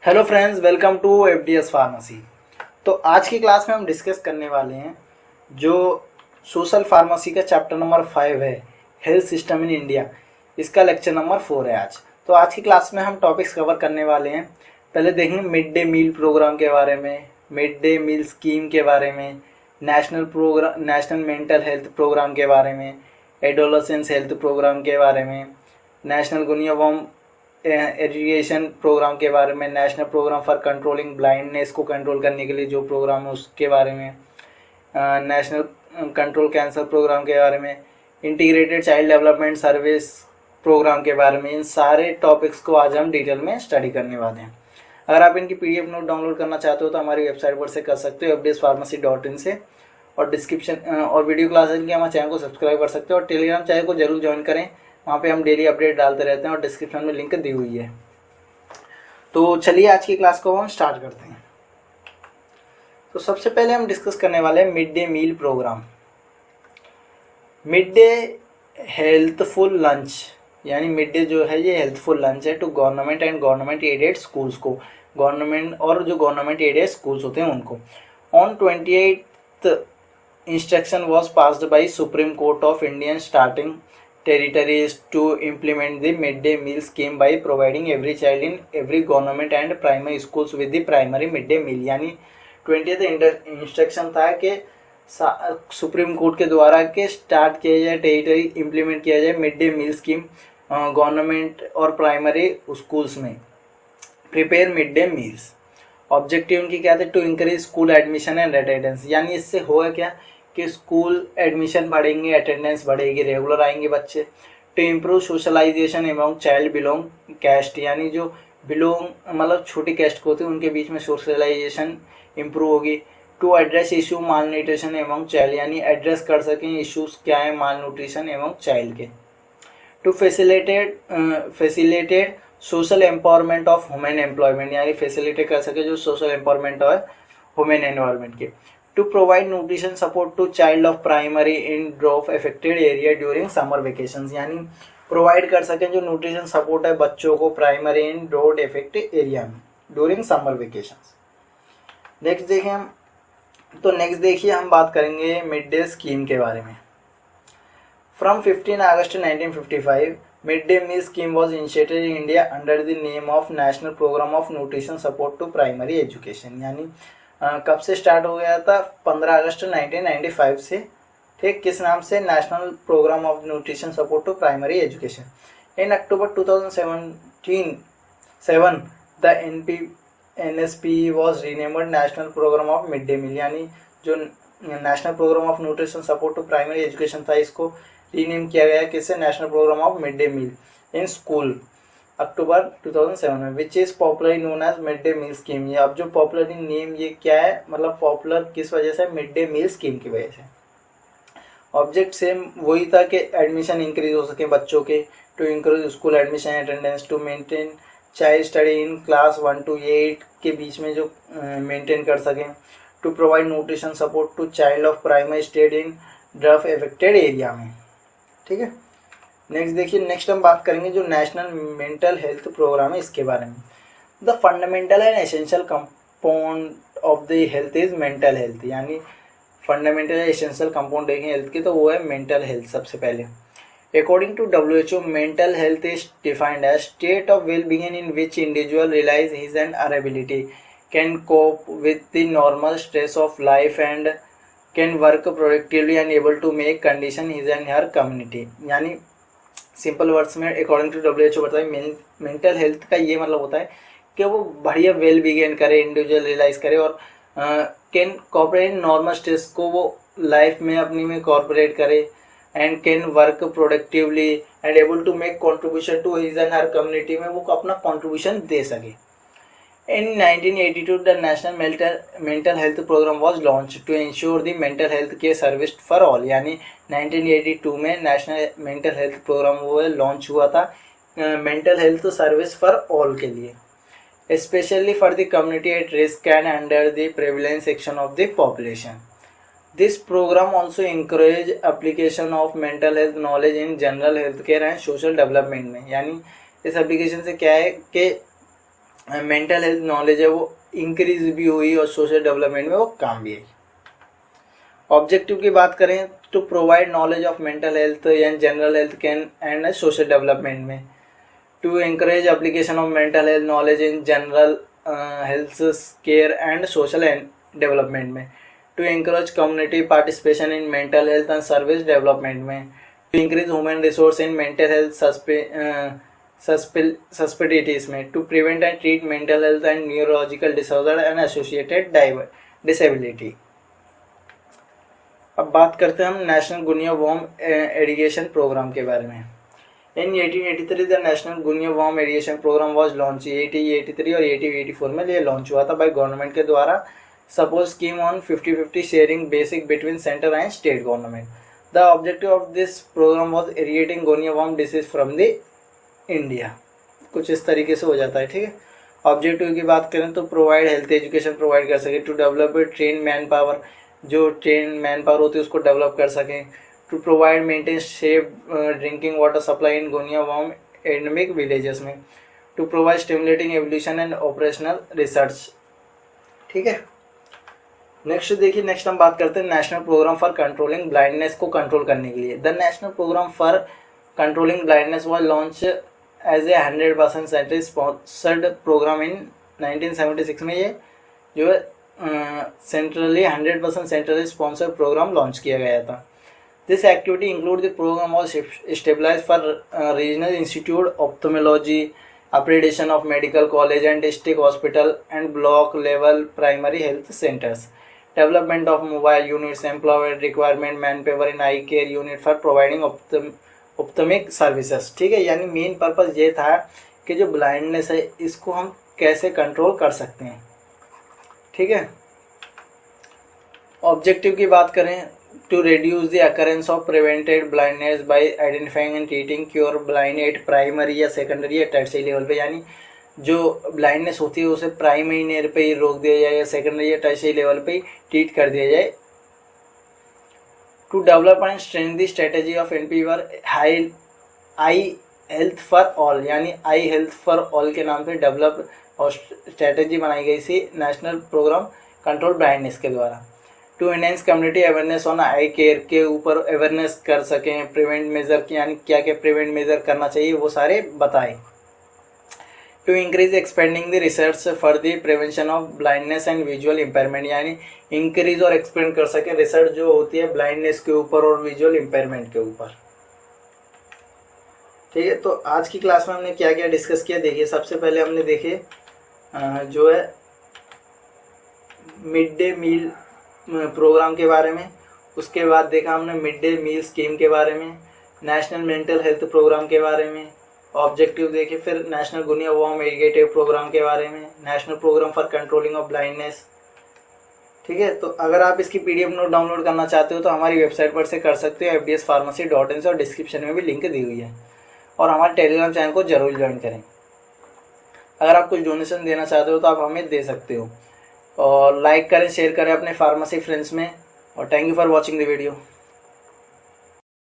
Hello friends, welcome to FDS pharmacy. तो आज की क्लास में हम डिस्कस करने वाले हैं जो सोशल फार्मेसी का चैप्टर नंबर 5 है, हेल्थ सिस्टम इन इंडिया। इसका लेक्चर नंबर 4 है आज। तो आज की क्लास में हम टॉपिक्स कवर करने वाले हैं। पहले देखेंगे मिड डे मील प्रोग्राम के बारे में, मिड डे मील स्कीम के बारे में, नेशनल मेंटल हेल्थ प्रोग्राम के बारे में, एडोलसेंस हेल्थ प्रोग्राम के बारे में, national guinea worm education program के बारे में, national programme for controlling blindness को कंट्रोल करने के लिए जो प्रोग्राम है उसके बारे में, नेशनल कंट्रोल कैंसर प्रोग्राम के बारे में, integrated child development service program के बारे में। इन सारे टॉपिक्स को आज हम डिटेल में स्टडी करने वाले हैं। अगर आप इनकी पीडीएफ नोट डाउनलोड करना चाहते हो तो हमारी वेबसाइट पर से कर सकते हो fdspharmacy.in से, और डिस्क्रिप्शन और वीडियो क्लासेस के हमारे चैनल को सब्सक्राइब कर सकते हो, और टेलीग्राम चैनल को जरूर ज्वाइन करें। वहाँ पे हम डेली अपडेट डालते रहते हैं और डिस्क्रिप्शन में लिंक दी हुई है। तो चलिए आज की क्लास को हम स्टार्ट करते हैं। तो सबसे पहले हम डिस्कस करने वाले हैं mid day meal program. Mid day healthful lunch, यानी मिड डे जो है ये हेल्थफुल लंच है to government and government aided schools को, गवर्नमेंट और जो गवर्नमेंट एडेड स्कूल्स होते हैं उनको। On 28th instruction was passed by supreme court of Indian starting territories to implement the midday meal scheme by providing every child in every government and primary schools with the primary midday meal। यानी 20th instruction था कि supreme court के द्वारा के start किया जाए, territory implement किया जाए mid day meal scheme government और प्राइमरी स्कूल्स में, prepare mid day meals. Objective उनकी क्या थे? To increase school admission and attendance. यानी इससे होगा क्या कि स्कूल एडमिशन बढ़ेंगे, अटेंडेंस बढ़ेगी, रेगुलर आएंगे बच्चे। To improve socialization among child belong caste, यानी जो बिलोंग मतलब छोटी कैस्ट को होती है उनके बीच में सोशलाइजेशन इम्प्रूव होगी। To address issue malnutrition among child, यानी एड्रेस कर सकें इश्यूज क्या है माल न्यूट्रिशन एमंग चाइल्ड के। To facilitate social empowerment of women employment, यानी फैसिलिटेट कर सके जो सोशल एम्पावरमेंट है वुमेन एनवायरमेंट के। To provide nutrition support to child of primary in drought affected area during summer vacations, यानी provide कर सकें जो न्यूट्रिशन सपोर्ट है बच्चों को प्राइमरी इन ड्राउट अफेक्टेड एरिया में ड्यूरिंग समर वेकेशंस। नेक्स्ट देखिए हम बात करेंगे मिड डे स्कीम के बारे में। From 15 August 1955 mid day meal scheme was initiated in India under the name of national programme of nutrition support to primary education. यानी कब से स्टार्ट हो गया था? 15 अगस्त 1995 से। ठीक, किस नाम से? National programme of nutrition support to primary education. In October 2007 the NSP was renamed national programme of mid day meal, यानी जो national programme of nutrition support to primary education था इसको रीनेम किया गया किससे? National programme of mid day meal in school, October 2007 में, which is popularly known as mid day meal scheme. ये अब जो पॉपुलरली नेम ये क्या है, मतलब पॉपुलर किस वजह से? मिड डे मील स्कीम की वजह से। ऑब्जेक्ट सेम वही था कि एडमिशन इंक्रीज हो सके बच्चों के, to increase school admission attendance, to maintain child study in class 1 to 8 के बीच में जो मेंटेन कर सकें, to provide nutrition support to child of primary state in drought affected area में। ठीक है, नेक्स्ट हम बात करेंगे जो नेशनल मेंटल हेल्थ प्रोग्राम है इसके बारे में। The fundamental and essential compound of the health is mental health, यानी फंडामेंटल एसेंशियल कंपाउंड देखें हेल्थ के तो वो है मेंटल हेल्थ सबसे पहले। According to WHO mental health is defined as state of well being in which individual realize his and her ability, can cope with the normal stress of life and can work productively and able to make condition his and her community. यानी simple words में according to WHO बताए mental health का ये मतलब होता है कि वो बढ़िया वेल बिगेन करे, इंडिविजुअल रियलाइज करे और कैन कॉपरेट नॉर्मल स्ट्रेस को वो लाइफ में अपनी में कॉर्पोरेट करे, and can work productively and able to make contribution to his and her community, में वो अपना कॉन्ट्रीब्यूशन दे सके। In 1982, the National Mental Health Program was launched to ensure the mental health care service for all। यानी 1982 में national mental health program वो launch हुआ था mental health service for all के लिए, specially for the community at risk and under the prevalence section of the population. This program also encourage application of mental health knowledge in general health care and social development में। यानी इस application से क्या है कि mental health knowledge है वो increase भी हुई और सोशल डेवलपमेंट में वो काम भी आई। ऑब्जेक्टिव की बात करें तो provide knowledge of mental health and general health can and social development में, to encourage application of mental health knowledge in general health care and social and development में, to encourage community participation in mental health and service development में, to increase human resource in mental health susceptibilities में, to prevent and treat mental health and neurological disorder and associated disability। अब बात करते हैं हम national guinea worm eradication programme के बारे में। In 1883 the national guinea worm eradication programme was launch. 1883 और 1884 में ये लॉन्च हुआ था बाय गवर्नमेंट के द्वारा। Suppose scheme on 50-50 sharing basic between centre and state government. The objective of this programme was eradicating guinea worm disease from the India. कुछ इस तरीके से हो जाता है, ठीक है। ऑब्जेक्टिव की बात करें तो प्रोवाइड हेल्थ एजुकेशन प्रोवाइड कर सके, to develop train man power, जो ट्रेन मैन पावर होती है उसको डेवलप कर सकें, to provide maintain safe drinking water supply in guinea worm endemic villages में, to provide stimulating evolution and operational research, ठीक है। नेक्स्ट हम बात करते हैं national programme for controlling blindness को कंट्रोल करने के लिए। The national programme for controlling blindness was launch as a 100% central sponsored programme इन 1976 में। ये जो है centrally 100% centrally sponsored program launch किया गया था। This activity includes the program was established for regional institute, ophthalmology, upgradation of medical college and district hospital and block level primary health centers, development of mobile units, employment requirement manpower in eye care unit for providing ophthalmic services, ठीक है। यानी main purpose ये था कि जो blindness है इसको हम कैसे कंट्रोल कर सकते हैं, ठीक है। ऑब्जेक्टिव की बात करें to reduce the occurrence of prevented blindness by identifying and treating cure blind at primary या secondary या tertiary level पे, यानी जो blindness होती है उसे प्राइमरी लेवल पे ही रोक दिया जाए या सेकेंडरी या tertiary लेवल पे ही ट्रीट कर दिया जाए। to develop and strengthen the strategy of NP for eye health for all, यानी आई हेल्थ फॉर ऑल के नाम पे डेवलप और स्ट्रेटेजी बनाई गई थी नेशनल प्रोग्राम कंट्रोल ब्लाइंडनेस के द्वारा। To enhance community awareness on eye care के ऊपर अवेयरनेस कर सकें, प्रिवेंट मेजर की यानी क्या क्या प्रिवेंट मेजर करना चाहिए वो सारे बताएं। To increase expending the research for the prevention of blindness and visual impairment, यानी इंक्रीज और एक्सपेंड कर सके रिसर्च जो होती है ब्लाइंडनेस के ऊपर और विजुअल इम्पेयरमेंट के ऊपर, ठीक है। तो आज की क्लास में हमने क्या क्या डिस्कस किया देखिए। सबसे पहले हमने देखे जो है मिड डे मील प्रोग्राम के बारे में, उसके बाद देखा हमने मिड डे मील स्कीम के बारे में, नेशनल मेंटल हेल्थ प्रोग्राम के बारे में, ऑब्जेक्टिव देखे, फिर national guinea worm educative program के बारे में, national programme for controlling of blindness, ठीक है। तो अगर आप इसकी PDF नोट डाउनलोड करना चाहते हो तो हमारी वेबसाइट पर से कर सकते हो, fdspharmacy.in से, और डिस्क्रिप्शन में भी लिंक दी हुई है। और हमारे टेलीग्राम चैनल को जरूर ज्वाइन करें। अगर आप कुछ डोनेशन देना चाहते हो तो आप हमें दे सकते हो, और लाइक करें, शेयर करें अपने फार्मेसी फ्रेंड्स में। और thank you for watching the video.